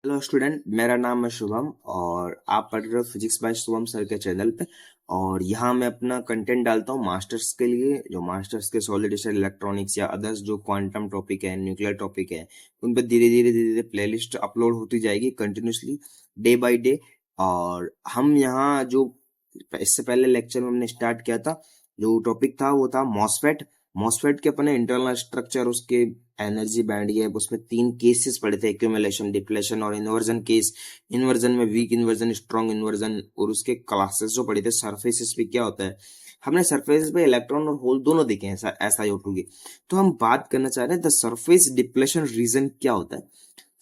Hello student, मेरा नाम है शुभम और आप पढ़ रहे हो फिजिक्स बाय शुभम सर के चैनल पे। और यहाँ मैं अपना कंटेंट डालता हूँ मास्टर्स के लिए, जो मास्टर्स के सॉलिड स्टेट इलेक्ट्रॉनिक्स या अदर्स जो क्वांटम टॉपिक है, न्यूक्लियर टॉपिक है, उन पर धीरे धीरे प्लेलिस्ट अपलोड होती जाएगी कंटिन्यूसली डे बाय डे। और हम यहाँ जो इससे पहले लेक्चर में हमने स्टार्ट किया था, जो टॉपिक था वो था मॉसफेट। मॉसफेट के अपने इंटरनल स्ट्रक्चर, उसके एनर्जी बैंड गैप, उसमें 3 केसेस पढ़े थे, एक्यूमुलेशन, डिप्लेशन और इन्वर्जन केस। इन्वर्जन में वीक इन्वर्जन, स्ट्रॉन्ग इन्वर्जन, और उसके क्लासेस जो पढ़े थे सरफेसेस पे क्या होता है। हमने सरफेस पे इलेक्ट्रॉन और होल दोनों देखे हैं, ऐसा SiO2 के। तो हम बात करना चाह रहे हैं द सरफेस डिप्लेशन रीजन क्या होता है।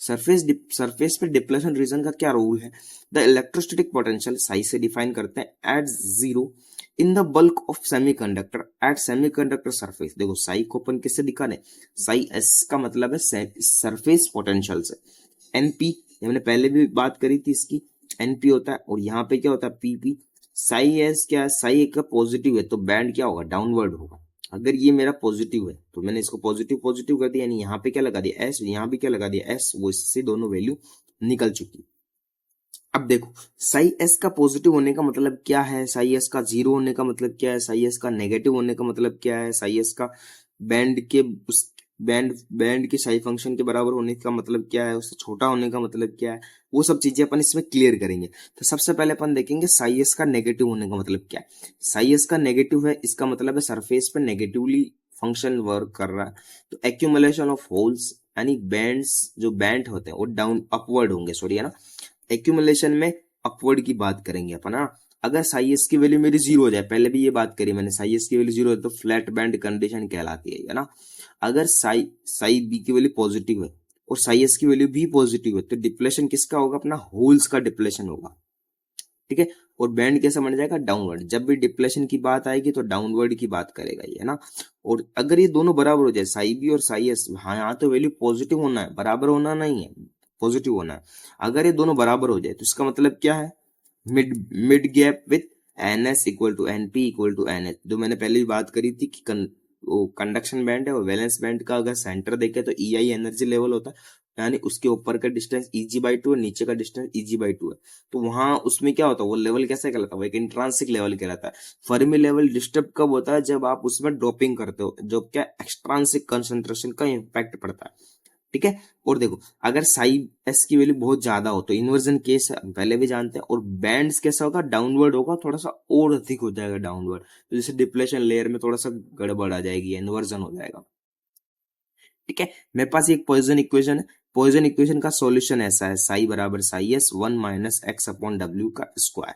सरफेस पे डिप्लेशन रीजन का क्या रोल है। द इलेक्ट्रोस्टैटिक पोटेंशियल साई से डिफाइन करते हैं at zero in the bulk of semiconductor at semiconductor surface. देखो साई को अपन किससे दिखा रहे, साई एस का मतलब है सरफेस पोटेंशियल से। एनपी हमने पहले भी बात करी थी इसकी, एनपी होता है, और यहाँ पे क्या होता है पीपी। साई एस क्या है, साई एक का पॉजिटिव है तो बैंड क्या होगा, डाउनवर्ड होगा। अगर ये मेरा पॉजिटिव है तो मैंने इसको पॉजिटिव पॉजिटिव कर दिया, यानी यहाँ पे क्या लगा दिया एस, यहाँ भी क्या लगा दिया एस, वो इससे दोनों वैल्यू निकल चुकी। अब देखो साई एस का पॉजिटिव होने का मतलब क्या है, साई एस का जीरो होने का मतलब क्या है, साई एस का नेगेटिव होने का मतलब क्या है, साई एस का बैंड के उस बैंड के साई फंक्शन के बराबर होने का मतलब क्या है, उससे छोटा होने का मतलब क्या है, वो सब चीजें अपन इसमें क्लियर करेंगे। तो सबसे पहले अपन देखेंगे साई एस का नेगेटिव होने का मतलब क्या है। साई एस का नेगेटिव है, इसका मतलब है सरफेस पे नेगेटिवली फंक्शन वर्क कर रहा है। तो एक्यूमुलेशन ऑफ होल्स, यानी बैंड्स, जो बैंड होते हैं वो डाउन अपवर्ड होंगे, सॉरी है ना। एक्यूमुलेशन में अपवर्ड की बात करेंगे अपन, हाँ। अगर साई एस की वैल्यू मेरी जीरो हो जाए, पहले भी ये बात करी मैंने, साई एस की वैल्यू जीरो है तो फ्लैट बैंड कंडीशन कहलाती है ना। अगर साई साई बी की वैल्यू पॉजिटिव है और साई एस की वैल्यू भी पॉजिटिव है तो डिप्लेशन किसका होगा, अपना होल्स का डिप्लेशन होगा, ठीक है। और बैंड कैसा बन जाएगा, डाउनवर्ड। जब भी डिप्लेशन की बात आएगी तो डाउनवर्ड की बात करेगा ये, है ना। और अगर ये दोनों बराबर हो जाए, साई बी और साई एस, हाँ यहाँ तो वैल्यू पॉजिटिव होना है, बराबर होना नहीं है, पॉजिटिव होना है। अगर ये दोनों बराबर हो जाए तो इसका मतलब क्या है, mid mid gap with N S equal to N P equal to N H, जो मैंने पहले भी बात करी थी कि वो कंडक्शन बैंड है और वैलेंस बैंड का अगर सेंटर देखे तो ई आई एनर्जी लेवल होता है, यानी उसके ऊपर का डिस्टेंस Eg/2 है, नीचे का डिस्टेंस Eg/2 है। तो वहां उसमें क्या होता है, वो लेवल कैसे कहलाता है, वो एक इंट्रांसिक लेवल कहलाता है। फर्मी लेवल डिस्टर्ब कब होता है, जब आप उसमें ड्रॉपिंग करते हो, जो क्या एक्सट्रांसिक कंसंट्रेशन का इंपैक्ट पड़ता है, ठीक है। और देखो अगर साई एस की वैल्यू बहुत ज्यादा हो तो इन्वर्जन केस पहले भी जानते हैं, और बैंड्स कैसा होगा, डाउनवर्ड होगा, थोड़ा सा और अधिक हो जाएगा डाउनवर्ड, तो जैसे डिप्लेशन लेयर में थोड़ा सा गड़बड़ आ जाएगी, इन्वर्जन हो जाएगा, ठीक है। मेरे पास एक पॉइजन इक्वेशन है। पॉइजन इक्वेशन का सॉल्यूशन ऐसा है, साई बराबर Sai S 1 minus x upon W का स्क्वायर।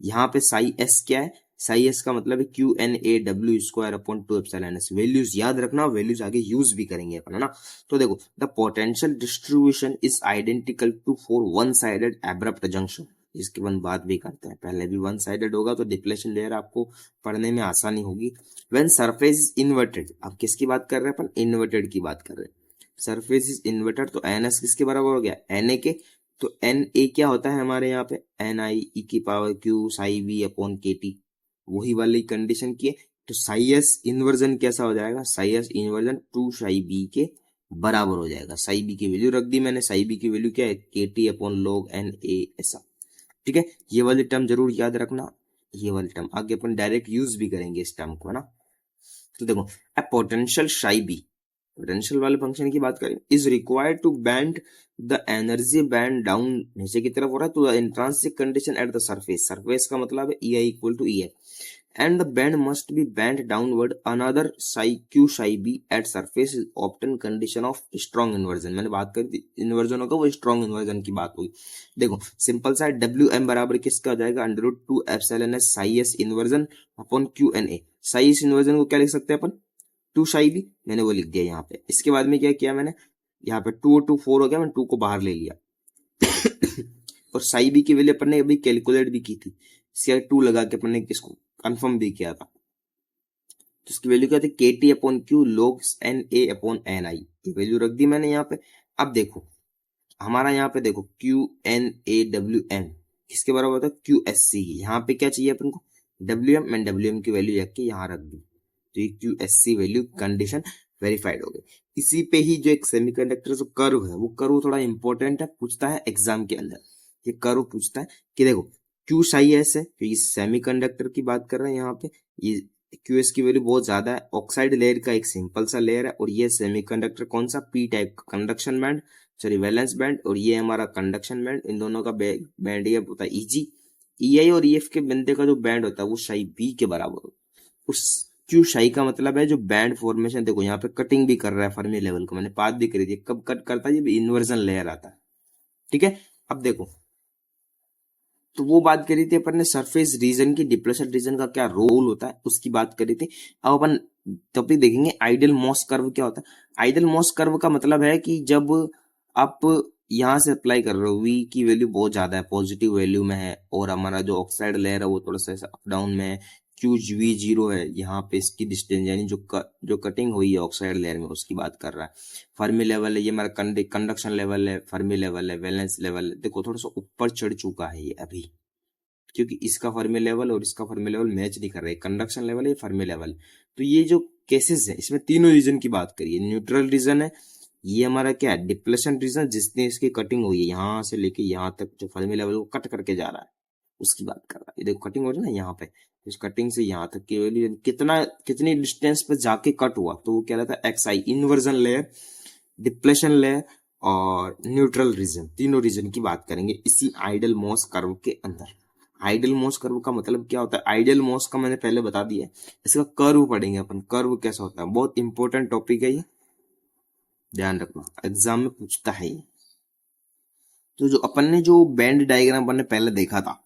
यहाँ पे साई एस क्या है, साई एस का मतलब है QNA W² upon 2 epsilon S. Values याद रखना, वैल्यूज आगे यूज भी करेंगे अपन, है ना। तो देखो the potential distribution is identical to for one sided abrupt junction. इसके बाद बात भी करते हैं, पहले भी वन साइडेड होगा तो डिप्लेशन लेयर आपको पढ़ने में आसानी होगी। व्हेन सरफेस इज इन्वर्टेड, अब किसकी बात कर रहे हैं अपन, इन्वर्टेड की बात कर रहे हैं। सरफेस इज इन्वर्टेड तो एन एस किसके बराबर हो गया, एन ए के। तो एन ए क्या होता है हमारे यहाँ पे, NI e⁻⁴ psi V upon K T, वही वाली कंडीशन की है। तो साई एस इन्वर्जन कैसा हो जाएगा, psi S inversion 2 psi B के बराबर हो जाएगा। साई बी की वैल्यू रख दी मैंने, साई बी की वैल्यू क्या है, K T upon log N A ऐसा, ठीक है। ये वाली टर्म जरूर याद रखना, ये वाली टर्म आगे अपन डायरेक्ट यूज भी करेंगे इस टर्म को, है ना। तो देखो a potential psi B, potential वाले फंक्शन की बात करें, is required to bend the energy band down, नीचे की तरफ हो रहा है, तो intrinsic condition at the surface, surface का मतलब है EI equal to EF, and the band must be bent downward another psi q psi b at surface is often condition of strong inversion। मैंने बात करी थी इन्वर्जन होगा, वो strong inversion की बात हुई। देखो सिंपल सा WM बराबर किसका हो जाएगा, √2 epsilon S Sai S inversion upon QNA। Sai S inversion को क्या लिख सकते हैं अपन, 2 साई बी, मैंने वो लिख दिया यहाँ पे। इसके बाद में क्या किया मैंने, यहाँ पे 2 और 2 4 हो गया, मैंने 2 को बाहर ले लिया और साई बी की वैल्यू अपन ने अभी कैलकुलेट भी की थी, इसके 2 लगा के अपन ने किसको कंफर्म भी किया था। तो इसकी वैल्यू क्या थी, K T upon Q log N A upon N I, ये वैल्यू रख दी मैंने यहाँ पे। अब देखो हमारा यहाँ पे देखो QNAWM किसके बराबर होता है, QSC। यहाँ पे क्या चाहिए अपन को, WM, मैंने WM की वैल्यू रख के यहाँ रख दी, तो ये QSC वैल्यू कंडीशन वेरीफाइड हो गए। इसी पे ही जो एक सेमीकंडक्टर जो कर्व है, वो कर्व थोड़ा इंपॉर्टेंट है, पूछता है एग्जाम के अंदर। ये कर्व पूछता है कि देखो क्यू साई एस है, क्योंकि सेमीकंडक्टर की बात कर रहे हैं यहाँ पे, ये क्यू एस की वैल्यू बहुत ज्यादा है, ऑक्साइड लेयर का एक सिंपल सा लेयर है, और ये सेमीकंडक्टर कौन सा, पी टाइप का conduction band, sorry valence band, और ये हमारा कंडक्शन बैंड, इन दोनों का बैंड ये होता है ईजी। ई आई और ई एफ के बंदे का जो बैंड होता है वो साई बी के बराबर होता है। उस क्यू शाई का मतलब है जो बैंड फॉर्मेशन, देखो यहाँ पे कटिंग भी कर रहा है फर्मी लेवल को, मैंने बात भी करी थी, कब कट करता है जब इन्वर्जन लेयर आता है। ठीक है, अब देखो, तो वो बात करी थी अपन ने सरफेस रीजन की, डिप्रेशन रीजन का क्या रोल होता है उसकी बात करी थी। अब अपन टॉपिक देखेंगे आइडियल मॉस कर्व क्या होता है। आइडियल मॉस कर्व का मतलब है कि जब आप यहाँ से अप्लाई कर रहे हो, वी की वैल्यू बहुत ज्यादा है, पॉजिटिव वैल्यू में है, और हमारा जो ऑक्साइड लेयर है वो थोड़ा सा अप डाउन में है, क्यू वी जीरो है, यहाँ पे इसकी डिस्टेंस यानी जो कटिंग हुई है ऑक्साइड लेयर में उसकी बात कर रहा है। फर्मी लेवल है, ये हमारा कंडक्शन लेवल है, फर्मी लेवल है, वैलेंस लेवल है, देखो थोड़ा सा ऊपर चढ़ चुका है ये अभी, क्योंकि इसका फर्मी लेवल और इसका फर्मी लेवल मैच नहीं कर रहे, कंडक्शन लेवल है, फर्मी लेवल। तो ये जो केसेस है इसमें तीनों रीजन की बात करिए। न्यूट्रल रीजन है, ये हमारा क्या है, डिप्लेशन रीजन, जिसने इसकी कटिंग हुई है यहाँ से लेके यहाँ तक, जो फर्मी लेवल को कट करके जा रहा है उसकी बात कर रहा है। ये देखो कटिंग हो रही है ना यहाँ पे, इस कटिंग से यहाँ तक की वैल्यू कितना, कितनी डिस्टेंस पे जाके कट हुआ, तो वो क्या रहता है एक्स आई, इन्वर्जन लेयर, डिप्लेशन लेयर और न्यूट्रल रीजन, तीनों रीजन की बात करेंगे इसी आइडियल मॉस कर्व के अंदर। आइडियल मॉस कर्व का मतलब क्या होता है, आइडियल मॉस का मैंने पहले बता दिया, इसका कर्व पढ़ेंगे अपन, कर्व कैसा होता है, बहुत इंपॉर्टेंट टॉपिक है ये, ध्यान रखना एग्जाम में पूछता है ये। तो जो अपन ने जो बैंड डायग्राम अपन ने पहले देखा था,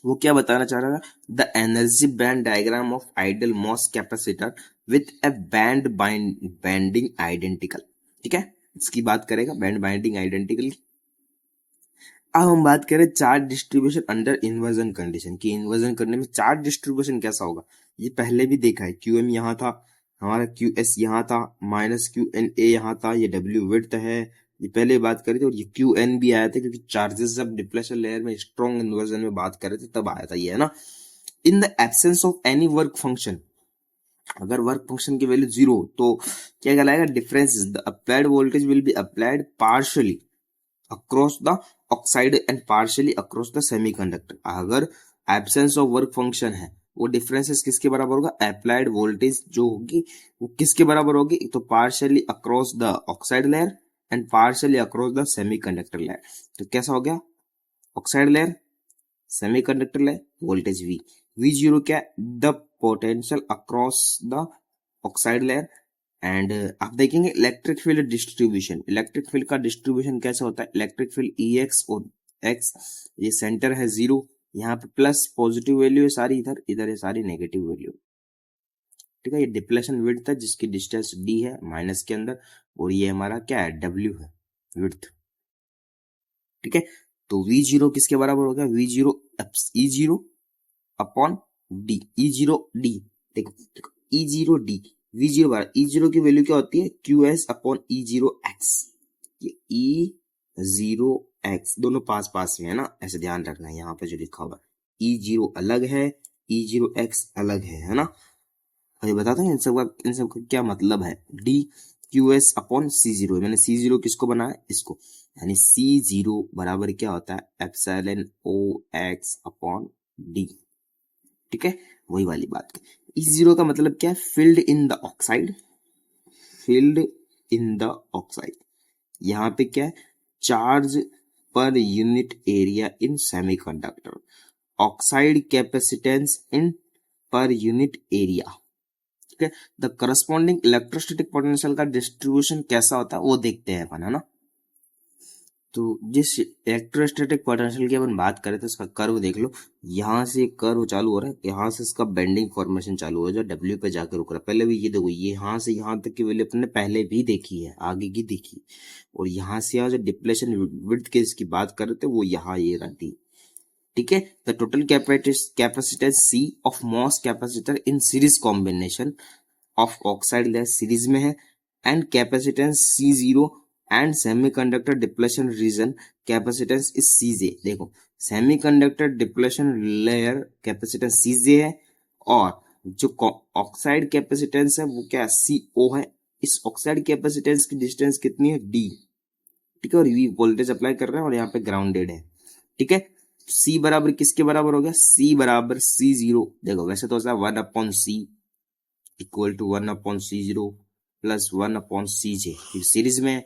वो क्या बताना चाह रहा था, the energy band diagram of ideal MOS capacitor with a bending identical. ठीक है, इसकी बात करेगा बैंड बाइंडिंग आइडेंटिकल। अब हम बात करें charge distribution under inversion condition की, इन्वर्जन करने में चार्ज डिस्ट्रीब्यूशन कैसा होगा, ये पहले भी देखा है, क्यू एम यहाँ था, हमारा क्यू एस यहाँ था, माइनस क्यू एन ए यहाँ था, ये डब्ल्यू विड्थ है, ये पहले बात करी थी, और ये क्यू एन भी आया था क्योंकि चार्जेस जब डिप्लेशन लेयर में स्ट्रॉन्ग इन्वर्जन में बात कर रहे थे तब आया था ये, है ना। In the absence of any work function, अगर वर्क फंक्शन की वैल्यू जीरो, तो क्या कहलाएगा, difference the applied voltage will be applied partially across the oxide and partially across the semiconductor। अगर एब्सेंस ऑफ वर्क फंक्शन है, वो differences किसके बराबर होगा, अप्लाइड वोल्टेज जो होगी वो किसके बराबर होगी, तो partially across the oxide layer and partially across the semiconductor layer. तो कैसा हो गया, oxide layer, semiconductor layer, voltage V, V zero क्या, the potential across the oxide layer. And आप देखेंगे electric field distribution, electric field का distribution कैसा होता है, इलेक्ट्रिक फील्ड ई एक्स और एक्स, ये सेंटर है जीरो, यहाँ पे प्लस पॉजिटिव वैल्यू है सारी, इधर इधर है सारी नेगेटिव वैल्यू। ठीक है, ये डिप्लेशन विड्थ है जिसकी डिस्टेंस डी है माइनस के अंदर, और ये हमारा क्या है, डब्ल्यू है विड्थ। ठीक है, तो वी जीरो किसके बराबर हो गया, we zero E zero upon D, E zero D, देखो देखो E zero D, we zero bar E zero की वैल्यू क्या होती है, Q S upon E zero x, ये ई जीरो एक्स दोनों पास पास में है ना, ऐसे ध्यान रखना है यहाँ पे जो लिखा हुआ ई जीरो अलग है, ई जीरो एक्स अलग है ना। अभी बताता हूँ इन सब का क्या मतलब है, डी क्यू एस अपॉन सी जीरो, मैंने सी जीरो किसको बनाया, इसको, यानी सी जीरो बराबर क्या होता है, एप्सिलॉन ओ एक्स अपॉन डी। ठीक है, वही वाली बात। ई जीरो का मतलब क्या है, field in the oxide, field in the oxide, यहाँ पे क्या है, charge per unit area in semiconductor, oxide capacitance in per unit area. ठीक है, द करस्पॉन्डिंग इलेक्ट्रोस्टैटिक पोटेंशियल का डिस्ट्रीब्यूशन कैसा होता है वो देखते हैं अपन, है ना। तो जिस इलेक्ट्रोस्टैटिक पोटेंशियल की अपन बात करें तो इसका कर्व देख लो, यहाँ से कर्व चालू हो रहा है, यहाँ से इसका बेंडिंग फॉर्मेशन चालू हो, जो डब्ल्यू पे जाकर रुक रहा है। पहले भी ये देखो, ये यहाँ से यहाँ तक की वैल्यू अपने पहले भी देखी है, आगे की देखी, और यहाँ से यहाँ जो डिप्लेशन विड्थ के इसकी बात कर रहे थे वो यहाँ ये रहती। ठीक है, the total capacitance C of MOS capacitor in series combination of oxide layer series में है, and capacitance C zero and semiconductor depletion region capacitance is C J. देखो semiconductor depletion layer capacitance C J है, और जो ऑक्साइड कैपेसिटेंस है वो क्या सी ओ है, इस ऑक्साइड कैपेसिटेंस की डिस्टेंस कितनी है, डी, ठीक है, और वी वोल्टेज अप्लाई कर रहे हैं और यहाँ पे ग्राउंडेड है, ठीक है। सी बराबर किसके बराबर हो गया, सी बराबर सी जीरो, देखो वैसे तो होता है 1/c equal to 1/c0 plus 1/cj, फिर सीरीज में,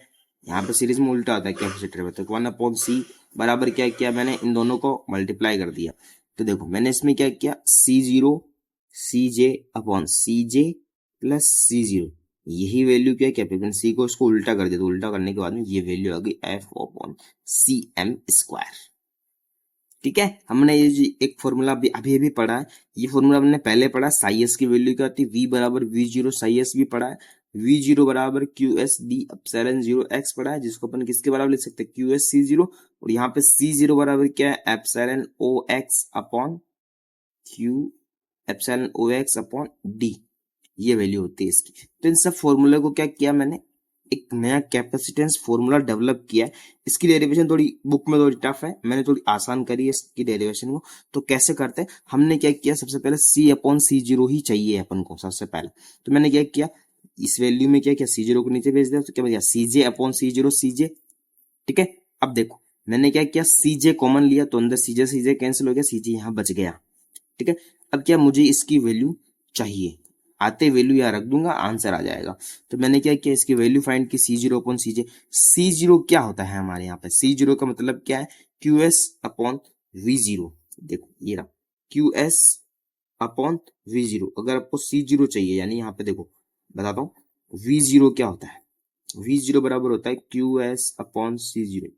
यहाँ पे सीरीज में उल्टा होता है कैपेसिटर में, तो 1/c बराबर क्या किया मैंने, इन दोनों को मल्टीप्लाई कर दिया। तो देखो मैंने इसमें क्या किया, C0 CJ/CJ प्लस C0, यही वैल्यू क्या है कैपेसिटेंस, को उसको उल्टा कर दिया, तो उल्टा करने के बाद में ये वैल्यू आ गई F/Cm²। ठीक है, हमने ये जो एक फॉर्मूला अभी अभी पढ़ा है, ये फॉर्मूला हमने पहले पढ़ा, साई एस की वैल्यू क्या होती है, V बराबर V0 साई एस भी पढ़ा है, V0 बराबर QS D एप्सिलॉन 0 x पढ़ा है, जिसको अपन किसके बराबर लिख सकते हैं, QS C0, और यहाँ पे C0 बराबर क्या है, epsilon OX upon Q epsilon OX upon D, ये वैल्यू होती है इसकी। तो इन सब फॉर्मूले को क्या किया मैंने, एक नया कैपेसिटेंस फॉर्मूला डेवलप किया है। इसकी डेरिवेशन थोड़ी बुक में थोड़ी टफ है, मैंने थोड़ी आसान करी है इसकी डेरिवेशन को। तो कैसे करते हैं, हमने क्या किया, सबसे पहले C/C0 ही चाहिए अपन को सबसे पहले, तो मैंने क्या किया, इस वैल्यू में क्या किया, C0 को नीचे भेज दिया, तो क्या बन गया CJ/C0 CJ, ठीक है। अब देखो मैंने क्या किया, CJ कॉमन लिया, तो अंदर CJ कैंसिल हो गया, CJ यहाँ बच गया, ठीक है। अब क्या, मुझे इसकी वैल्यू चाहिए, आते वैल्यू यहाँ रख दूंगा, आंसर आ जाएगा। तो मैंने क्या किया, इसकी वैल्यू फाइंड की C0/CJ। C0 क्या होता है हमारे यहाँ पे, C0 का मतलब क्या है, QS/V0, देखो ये रहा QS/V0। अगर आपको C0 चाहिए, यानी यहाँ पे देखो बताता हूँ, V0 क्या होता है, V0 बराबर होता है QS/C0।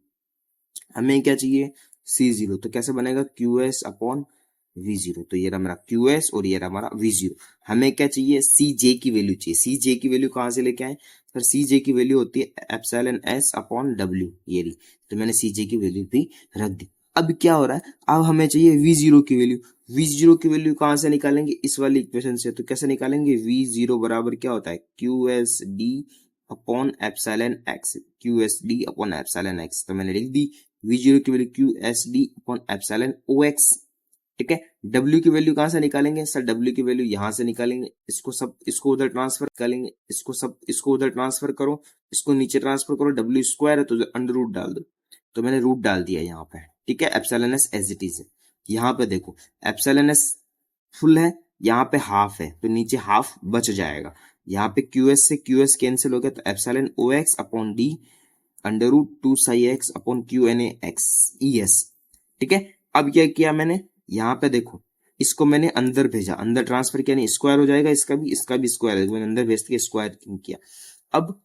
हमें क्या चाहिए, C0, तो कैसे बनेगा, QS/V0, तो ये रहा मेरा QS और ये रहा हमारा V0। हमें क्या चाहिए, CJ की वैल्यू चाहिए। CJ की वैल्यू कहां से लेके आए सर, CJ की वैल्यू होती है एप्सिलॉन S/W, ये रही, तो मैंने CJ की वैल्यू भी रख दी। अब क्या हो रहा है, अब हमें चाहिए V0 की वैल्यू। V0 की वैल्यू कहां से निकालेंगे, इस वाली इक्वेशन से, तो कैसे निकालेंगे, V0 बराबर क्या होता है, QSD/एप्सिलॉन X, QSD/एप्सिलॉन X, तो मैंने लिख दी V0 की वैल्यू QSD/एप्सिलॉन OX, ठीक है। W की वैल्यू कहां से निकालेंगे सर, W की वैल्यू यहां से निकालेंगे, इसको उधर ट्रांसफर करेंगे, इसको उधर ट्रांसफर करो, इसको नीचे ट्रांसफर करो, W² है तो अंडर रूट डाल दो, तो मैंने रूट डाल दिया यहाँ पे, ठीक है। Epsilon S as it is है, यहाँ पे देखो एप्सिलॉन S फुल है, यहाँ पे हाफ है, तो नीचे हाफ बच जाएगा, यहाँ पे QS से QS कैंसिल हो गया, तो epsilon OX upon D under root 2 psi X upon QNAX ES, ठीक है। अब क्या किया मैंने, यहाँ पे देखो इसको मैंने अंदर भेजा, अंदर ट्रांसफर किया, नहीं स्क्वायर हो जाएगा, इसका भी स्क्वायर है, मैंने अंदर भेज के स्क्वायर किया। अब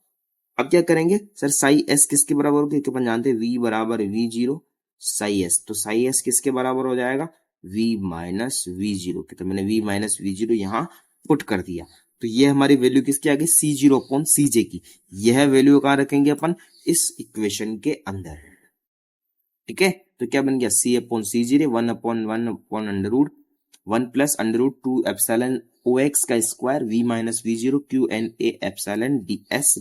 क्या करेंगे सर, साई एस किसके बराबर होगी, क्योंकि अपन जानते हैं V बराबर V0 साई एस, तो साई एस किसके बराबर हो जाएगा, V-V0, तो मैंने V-V0 यहाँ पुट कर दिया, तो ये हमारी वैल्यू किसकी आ गई, C0/CJ की। यह वैल्यू कहाँ रखेंगे अपन, इस इक्वेशन के अंदर, ठीक है। तो क्या बन गया, C/CJ 1/1 plus under root 2 epsilon OX का square V-V0 QNA epsilon DS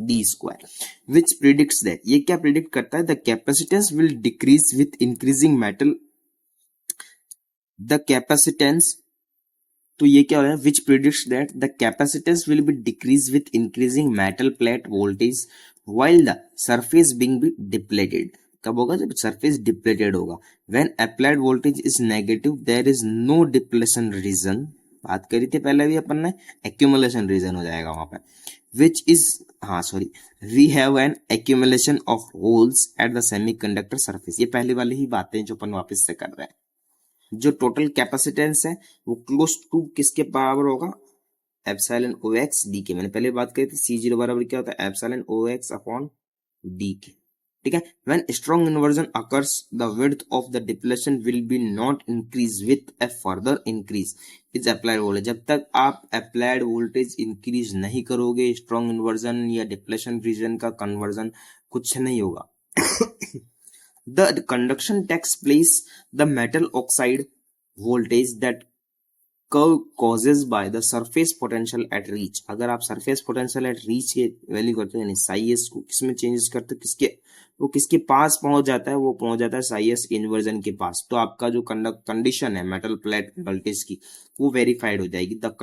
D square, which predicts that, ये क्या प्रिडिक्ट करता है, the capacitance will decrease with increasing metal, the capacitance, तो ये क्या हो रहा है, which predicts that the capacitance will be decrease with increasing metal plate voltage while the surface being be depleted. कब होगा, जब सरफेस डिप्लेटेड होगा। When applied voltage is negative there is no depletion region, बात करी थी पहले भी अपन ने, एक्यूमुलेशन रीजन हो जाएगा वहां पे, which is, we have an accumulation of holes at the semiconductor surface. ये पहले वाली ही बातें जो अपन वापस से कर रहे हैं, जो टोटल कैपेसिटेंस है वो क्लोज टू किसके बराबर होगा, एप्सिलॉन OX D के। मैंने पहले बात करी थी C0 बराबर क्या होता है, एप्सिलॉन OX अपॉन D के, ठीक है। When strong inversion occurs the width of the depletion will be not increase with A further increase is applied voltage. जब तक आप अप्लाइड वोल्टेज इंक्रीज नहीं करोगे, स्ट्रॉन्ग इन्वर्जन या डिप्लेशन रीजन का कन्वर्जन कुछ नहीं होगा। The conduction takes place, the metal oxide voltage that curve causes by the surface potential at reach। अगर आप surface potential at reach के वैल्यू करते हैं, यानी साई एस को किसमें चेंजेस करते हैं, वो किसके पास पहुंच जाता है, वो पहुंच जाता है साई एस इन्वर्जन के पास, तो आपका जो कंडीशन है मेटल प्लेट वोल्टेज की वो वेरीफाइड हो जाएगी। The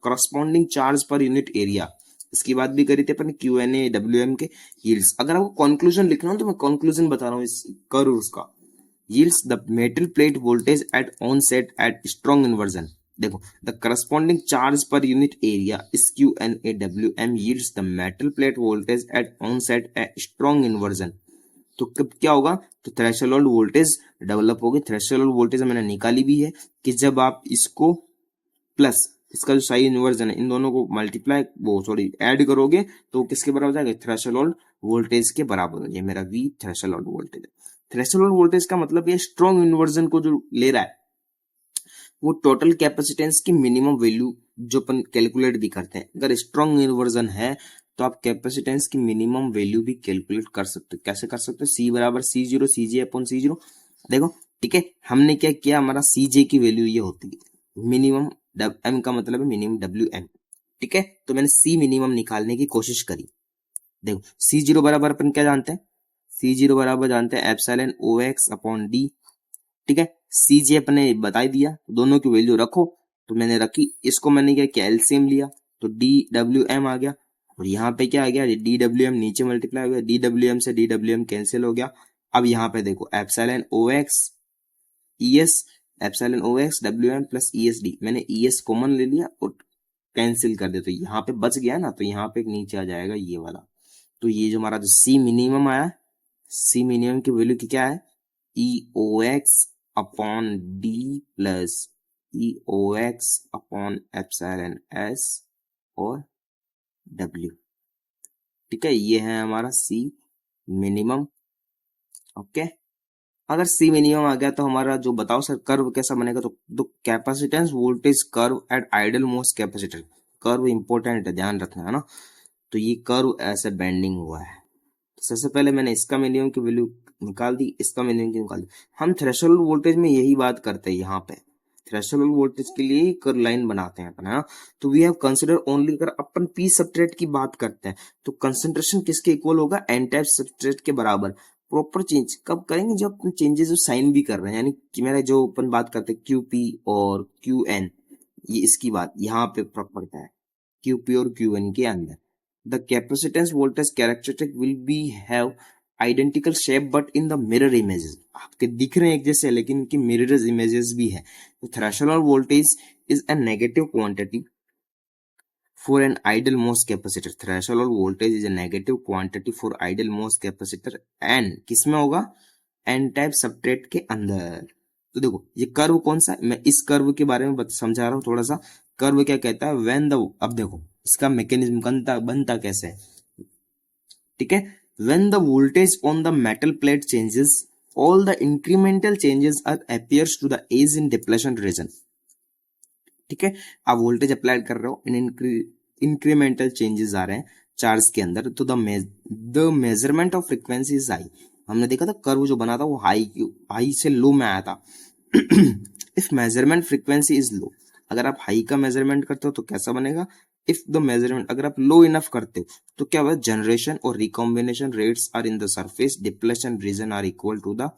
corresponding charge per unit area इसकी बात भी करी थी अपन Q&A WM के यील्ड्स। अगर आपको कंक्लूजन लिखना हो तो मैं कंक्लूजन बता रहा हूँ इस कर्व्स का। yields the metal plate voltage at onset at strong inversion। देखो, the corresponding charge per unit area is Q&A yields the metal plate voltage at onset at strong inversion। तो कब क्या होगा, तो थ्रेशोल्ड वोल्टेज डेवलप होगी। Threshold voltage मैंने निकाली भी है कि जब आप इसको प्लस इसका जो साइन इन्वर्जन है इन दोनों को मल्टीप्लाई वो सॉरी ऐड करोगे तो किसके बराबर जाएगा, थ्रेशोल्ड वोल्टेज के बराबर हो। ये मेरा V थ्रेशोल्ड वोल्टेज है। थ्रेशोल्ड वोल्टेज का मतलब ये स्ट्रॉन्ग इन्वर्जन को जो ले रहा है वो टोटल कैपेसिटेंस की मिनिमम वैल्यू जो अपन कैलकुलेट भी करते हैं। अगर स्ट्रॉन्ग इन्वर्जन है तो आप कैपेसिटेंस की मिनिमम वैल्यू भी कैलकुलेट कर सकते हो। कैसे कर सकते हो, C बराबर C0 CJ अपॉन C0। देखो ठीक है, हमने क्या किया, हमारा CJ की वैल्यू ये होती है मिनिमम, M का मतलब है मिनिमम WM। ठीक है, तो मैंने C मिनिमम निकालने की कोशिश करी। देखो C0 बराबर अपन क्या जानते हैं, C0 बराबर जानते हैं एप्सिलॉन OX अपॉन D। ठीक है, CJ अपने बता ही दिया, दोनों की वैल्यू रखो, तो मैंने रखी। इसको मैंने क्या किया, एलसीएम लिया तो DWM आ गया, और यहाँ पे क्या आ गया, DWM नीचे मल्टीप्लाई हो गया, DWM से DWM कैंसिल हो गया। अब यहाँ पे देखो epsilon OX ES, epsilon OX WM plus ESD, मैंने ES कॉमन ले लिया और कैंसिल कर दिया, तो यहाँ पे बच गया ना, तो यहाँ पे नीचे आ जाएगा ये वाला। तो ये जो हमारा जो C मिनिमम आया, C मिनिमम की वैल्यू क्या है, EOX upon D plus EOX upon epsilon S और W। ठीक है, ये है हमारा C मिनिमम। ओके, अगर C मिनिमम आ गया तो हमारा जो बताओ सर कर्व कैसा बनेगा, तो capacitance voltage curve at ideal MOS capacitor. Curve important है, ध्यान रखना है ना। तो ये कर्व ऐसे बेंडिंग हुआ है। सबसे पहले मैंने इसका मिनिमम की वैल्यू निकाल दी, इसका मिनिमम की निकाल दी। हम थ्रेशोल्ड वोल्टेज में यही बात करते हैं, यहाँ पे थ्रेशोल्ड वोल्टेज के लिए कर्व लाइन बनाते हैं अपन, है ना। तो वी हैव कंसीडर ओनली, अगर अपन पी सबस्ट्रेट की बात करते हैं तो कंसंट्रेशन किसके इक्वल होगा, एन टाइप सबस्ट्रेट के बराबर। प्रॉपर चेंज कब करेंगे, जब अपन चेंजेस साइन भी कर रहे हैं, यानी कि मेरा जो अपन बात करते हैं QP और QN, ये इसकी बात यहाँ पे प्रॉपर क्या है, QP और QN के अंदर the capacitance voltage characteristic will be have identical shape but in the mirror images। आपके दिख रहे हैं एक जैसे लेकिन इनकी mirror images भी है। तो threshold voltage is a negative quantity for an ideal MOS capacitor। threshold voltage is a negative quantity for ideal MOS capacitor and किसमें होगा, N type substrate के अंदर। तो देखो ये कर्व कौन सा है, मैं इस कर्व के बारे में समझा रहा हूँ थोड़ा सा। कर्व क्या कहता है, व्हेन द, अब देखो इसका मैकेनिज्म बनता कैसे है। ठीक है, when the voltage on the metal plate changes all the incremental changes are appears to the edge in depletion region. ठीक है, आप वोल्टेज अप्लाई कर रहे हो, इंक्रीमेंटल चेंजेस आ रहे हैं चार्ज के अंदर, तो the measurement of frequency is high. हमने देखा था कर्व जो बना था वो हाई से लो में आया था। If measurement frequency is low, अगर आप हाई का मेजरमेंट करते हो तो कैसा बनेगा, इफ द मेजरमेंट अगर आप लो इनफ करते हो तो क्या होगा, जनरेशन और recombination rates are in the surface depletion region are equal to the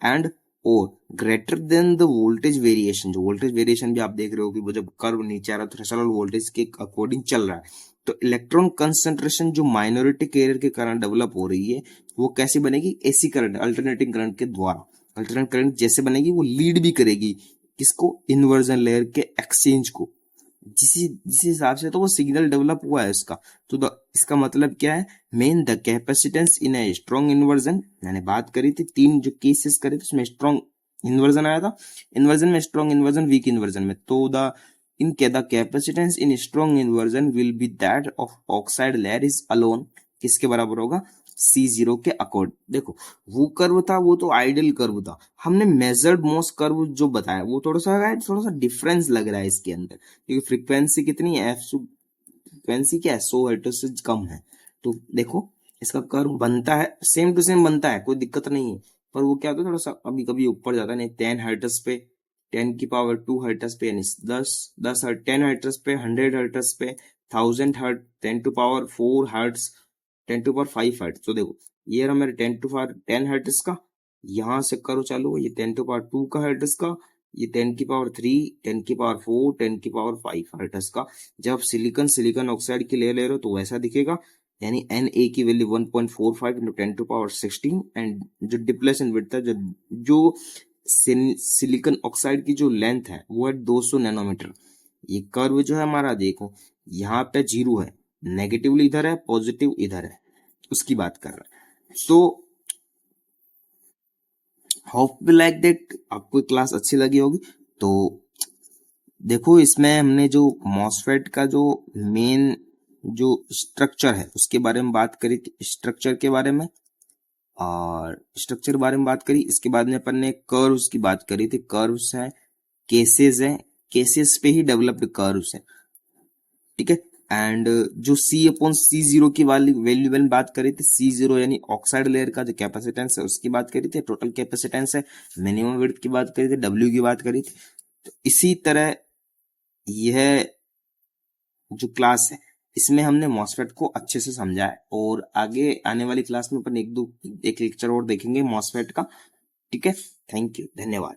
end और greater than the voltage variation. जो वोल्टेज वेरिएशन भी आप देख रहे हो कि वो जब कर्व नीचे आ रहा है थ्रेशोल्ड वोल्टेज के अकॉर्डिंग चल रहा है, तो इलेक्ट्रॉन कंसंट्रेशन जो माइनॉरिटी कैरियर के कारण डेवलप हो रही है वो कैसी बनेगी, एसी करंट अल्टरनेटिंग करंट के द्वारा। अल्टरनेट करंट जैसे बनेगी वो लीड भी करेगी किसको, इन्वर्जन लेयर के एक्सचेंज को, जिस हिसाब से तो वो सिग्नल डेवलप हुआ है इसका। तो इसका मतलब क्या है, main the capacitance in a strong inversion. मैंने बात करी थी तीन जो केसेस करे थे उसमें स्ट्रॉन्ग इन्वर्जन आया था, इन्वर्जन में स्ट्रॉन्ग इन्वर्जन, वीक इन्वर्जन में। तो द इनके the capacitance in strong inversion will be that of oxide layer is alone, किसके बराबर होगा, C0 के अकॉर्ड। देखो वो कर्व था वो तो आइडियल कर्व था, हमने मेजर्ड मोस्ट कर्व जो बताया वो थोड़ा सा डिफरेंस लग रहा है इसके अंदर, क्योंकि फ्रीक्वेंसी कितनी है, फ्रीक्वेंसी क्या है, 100 हर्ट्ज से कम है। तो देखो इसका कर्व बनता है सेम टू सेम बनता है, कोई दिक्कत नहीं है, पर वो क्या होता है थोड़ा सा कभी कभी ऊपर जाता है, नहीं 10 हर्ट्ज पे 10 की पावर 2 हर्ट्ज पे, यानी 10 हर्ट्ज पे 100 हर्ट्ज पे 1000 hertz, 10 to power 4 hertz, 10 to power 5 hertz. तो देखो ये रहा मेरे 10 टू पावर 10 हर्ट्ज का, यहाँ से करो चालू है ये 10 टू पावर 2 का हर्ट्ज का, ये 10⁻³ 10⁻⁴ 10⁻⁵ हर्ट्ज का। जब आप सिलिकॉन ऑक्साइड की लेयर ले रहे हो तो वैसा दिखेगा, यानी Na की वैल्यू 1.45 × 10⁻16 एंड जो डिप्लेशन विड्थ है, जो सिलिकॉन ऑक्साइड की जो लेंथ है वो है 200 नैनोमीटर। ये कर्व जो है हमारा, देखो यहाँ पे 0 है, नेगेटिवली इधर है, पॉजिटिव इधर है, उसकी बात कर रहा है। सो होप लाइक दैट आपको क्लास अच्छी लगी होगी। तो देखो इसमें हमने जो मॉसफेट का जो मेन जो स्ट्रक्चर है उसके बारे में बात करी थी, स्ट्रक्चर के बारे में, और स्ट्रक्चर के बारे में बात करी। इसके बाद में अपन ने कर्व्स की बात करी थी, कर्व्स हैं, केसेस हैं, केसेस पे ही डेवलप्ड कर्व्स हैं, ठीक है। एंड जो C/C0 की वाली वैल्यू मैंने बात करी थी, C0 यानी ऑक्साइड लेयर का जो कैपेसिटेंस है उसकी बात करी थी, टोटल कैपेसिटेंस है, मिनिमम विड्थ की बात करी थी, W की बात करी थी। तो इसी तरह यह जो क्लास है इसमें हमने मॉसफेट को अच्छे से समझा है, और आगे आने वाली क्लास में अपन एक लेक्चर और देखेंगे मॉसफेट का, ठीक है। थैंक यू, धन्यवाद।